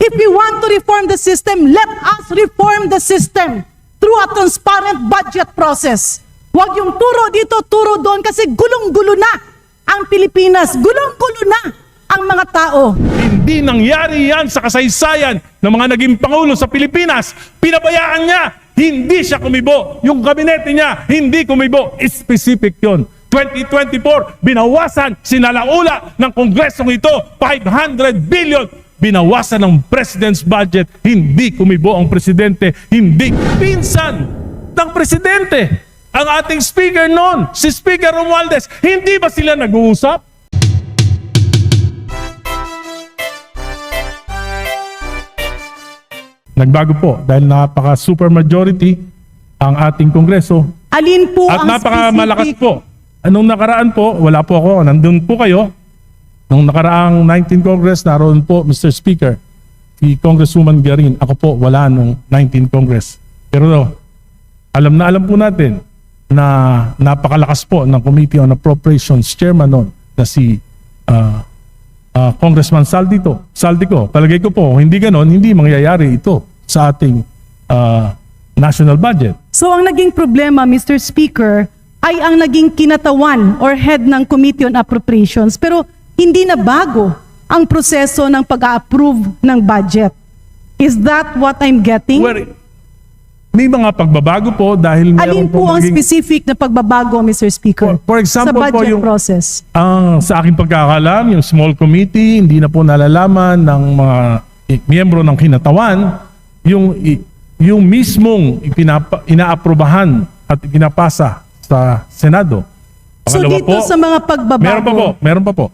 If we want to reform the system, let us reform the system through a transparent budget process. Huwag yung turo dito, turo doon kasi gulong-gulo na ang Pilipinas. Gulong-gulo na ang mga tao. Hindi nangyari yan sa kasaysayan ng mga naging Pangulo sa Pilipinas. Pinabayaan niya, hindi siya kumibo. Yung kabinete niya, hindi kumibo. Specific yun. 2024, binawasan, sinalaula ng Kongresong ito, 500 billion. Binawasan ng President's budget, hindi kumibo ang Presidente, hindi pinsan ng Presidente. Ang ating Speaker noon, si Speaker Romualdez, hindi ba sila nag-uusap? Nagbago po dahil napaka-super majority ang ating Kongreso. Alin po At ang napakamalakas specific? po. Anong nakaraan po, wala po ako, nandun po kayo. Nung nakaraang 19 Congress, naroon po, Mr. Speaker, si Congresswoman Garin. Ako po, wala nung 19 Congress. Pero alam po natin na napakalakas po ng Committee on Appropriations Chairman noon na si Congressman Saldico. Palagay ko po, hindi ganon, hindi mangyayari ito sa ating national budget. So ang naging problema, Mr. Speaker, ay ang naging kinatawan or head ng Committee on Appropriations. Pero hindi na bago ang proseso ng pag-a-approve ng budget. Is that what I'm getting? Well, may mga pagbabago po dahil Alin meron po ang maging- specific na pagbabago, Mr. Speaker? For example sa po budget yung process. sa aking pagkakalam, yung small committee, hindi na po nalalaman ng mga miyembro ng kinatawan yung mismong inaaprubahan at pinapasa sa Senado. So Pangalawa dito po, sa mga pagbabago, meron pa po.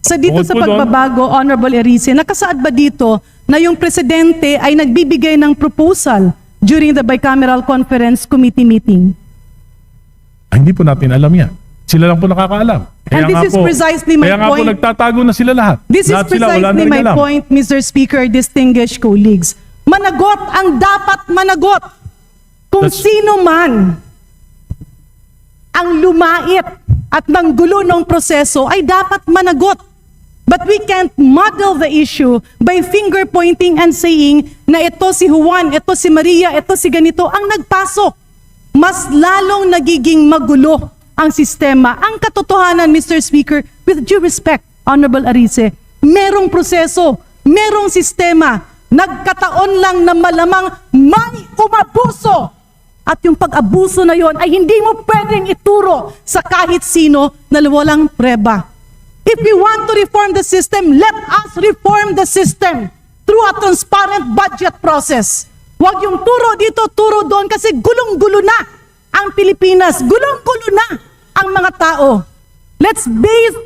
sa dito Bukod sa po doon, pagbabago, Honorable Erice, nakasaad ba dito na yung presidente ay nagbibigay ng proposal during the Bicameral Conference Committee meeting? hindi po natin alam yan. Sila lang po nakakaalam. And this is precisely my kaya nga po point. nagtatago na sila lahat. This is Lahat sila, wala na precisely rin my alam. point, Mr. Speaker, distinguished colleagues. Managot ang dapat managot. Kung That's- sino man ang lumait at nanggulo ng proseso ay dapat managot. But we can't muddle the issue by finger pointing and saying na ito si Juan, ito si Maria, ito si ganito ang nagpasok. Mas lalong nagiging magulo ang sistema. Ang katotohanan, Mr. Speaker, with due respect, Honorable Arice, merong proseso, merong sistema, nagkataon lang na malamang may umabuso. At yung pag-abuso na yon ay hindi mo pwedeng ituro sa kahit sino na walang preba. If we want to reform the system, let us reform the system through a transparent budget process. Huwag yung turo dito, turo doon kasi gulong-gulo na ang Pilipinas. Gulong-gulo na ang mga tao. Let's base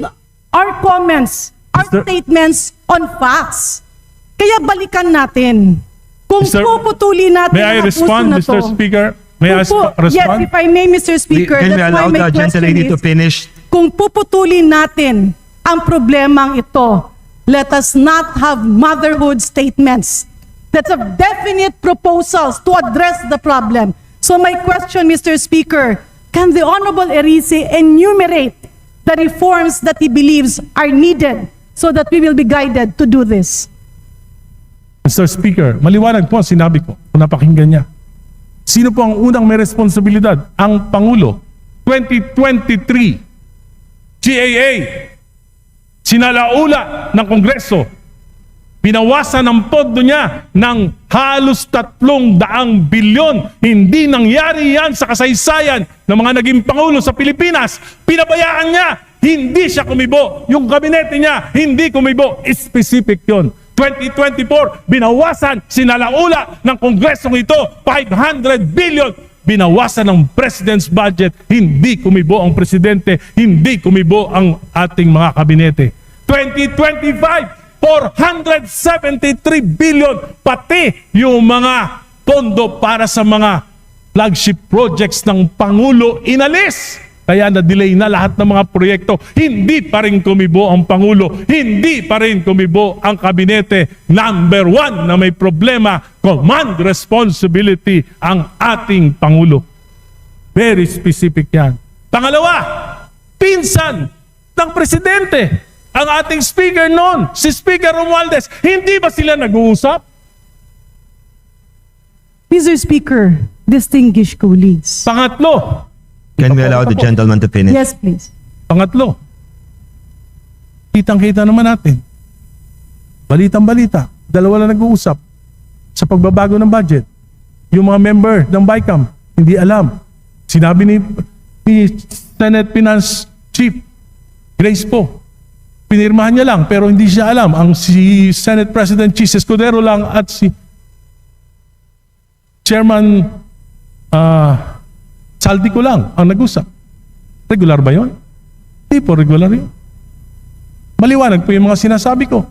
our comments, our statements on facts. Kaya balikan natin. Kung puputuli natin May I ang abuso respond, na Mr. to. Speaker? May I Yes, respond? if I may, Mr. Speaker, Can we that's why allow my the question gentlelady to is, finish? kung puputulin natin ang problemang ito, let us not have motherhood statements. Let's have definite proposals to address the problem. So my question, Mr. Speaker, can the Honorable Erice enumerate the reforms that he believes are needed so that we will be guided to do this? Mr. Speaker, maliwanag po ang sinabi ko kung napakinggan niya. Sino po ang unang may responsibilidad? Ang Pangulo. 2023, GAA, sinalaula ng Kongreso. Pinawasan ang pondo niya ng halos 300 bilyon. Hindi nangyari yan sa kasaysayan ng mga naging Pangulo sa Pilipinas. Pinabayaan niya, hindi siya kumibo. Yung kabinete niya, hindi kumibo. Specific yun. 2024, binawasan, sinalaula ng Kongresong ito, 500 billion. Binawasan ng President's budget, hindi kumibo ang Presidente, hindi kumibo ang ating mga kabinete. 2025, 473 billion, pati yung mga pondo para sa mga flagship projects ng Pangulo inalis. Kaya na-delay na lahat ng mga proyekto. Hindi pa rin kumibo ang Pangulo. Hindi pa rin kumibo ang kabinete. Number one na may problema, command responsibility ang ating Pangulo. Very specific yan. Pangalawa, pinsan ng Presidente. Ang ating Speaker noon, si Speaker Romualdez. Hindi ba sila nag-uusap? Mr. Speaker, distinguished colleagues. Pangatlo, Can we allow the gentleman to finish? Yes, please. Pangatlo, kitang-kita naman natin. Balitang-balita, dalawa lang nag-uusap sa pagbabago ng budget. Yung mga member ng BICAM, hindi alam. Sinabi ni Senate Finance Chief Grace po, pinirmahan niya lang pero hindi siya alam. Ang si Senate President Chis Escudero lang at si Chairman Saldico lang ang nag-usap. Regular ba yun? Hindi po regular yun. Maliwanag po yung mga sinasabi ko.